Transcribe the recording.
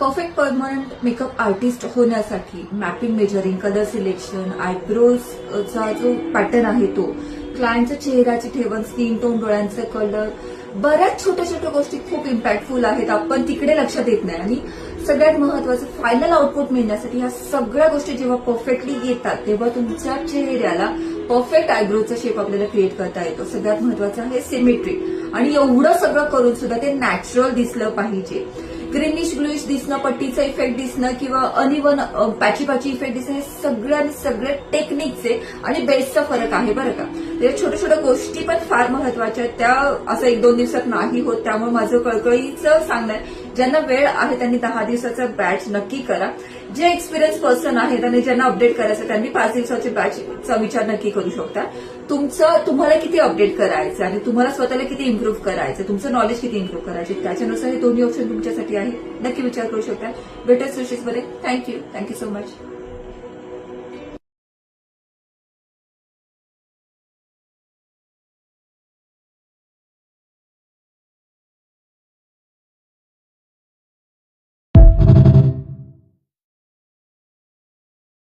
Perfect permanent makeup artist होण्यासाठी mapping, measuring, colour selection, आयब्रोजचा जो pattern आहे तो, क्लायंटच्या चेहऱ्याची ठेवण, स्किन टोन, डोळ्यांचा कलर, बऱ्याच छोट्या छोट्या गोष्टी खूप इम्पॅक्टफुल आहेत. आपण तिकडे लक्ष देत नाही आणि सगळ्यात महत्वाचं फायनल आउटपुट मिळण्यासाठी ह्या सगळ्या गोष्टी जेव्हा परफेक्टली येतात तेव्हा तुमच्या चेहऱ्याला परफेक्ट आयब्रोचा शेप आपल्याला क्रिएट करता येतो. सगळ्यात महत्वाचं आहे सिमेट्री. आणि एवढं सगळं करून सुद्धा ते नॅचरल दिसलं पाहिजे. ग्रीनिश ब्लूइश दिसणं, पट्टीचा इफेक्ट दिसणं किंवा अनइवन पॅची पॅची इफेक्ट दिसणं, हे सगळे टेक्निकचे आणि बेसचा फरक आहे बरं का. त्या छोट्या छोट्या गोष्टी पण फार महत्वाच्या आहेत. त्या असं 1-2 दिवसात नाही होत. त्यामुळे माझं कळकळीचं सांगणं आहे, ज्यांना वेळ आहे त्यांनी 10 दिवसाचा बॅच नक्की करा. जे एक्सपिरियन्स पर्सन आहेत आणि ज्यांना अपडेट करायचं त्यांनी 5 दिवसाच्या बॅचचा विचार नक्की करू शकता. तुम्हाला किती अपडेट करायचं आणि तुम्हाला स्वतःला किती इम्प्रूव्ह करायचं, तुमचं नॉलेज किती इम्प्रूव्ह करायचं, त्याच्यानुसार हे दोन्ही ऑप्शन तुमच्यासाठी आहे. नक्की विचार करू शकता. भेटूया सुशिसमध्ये. Thank you so much.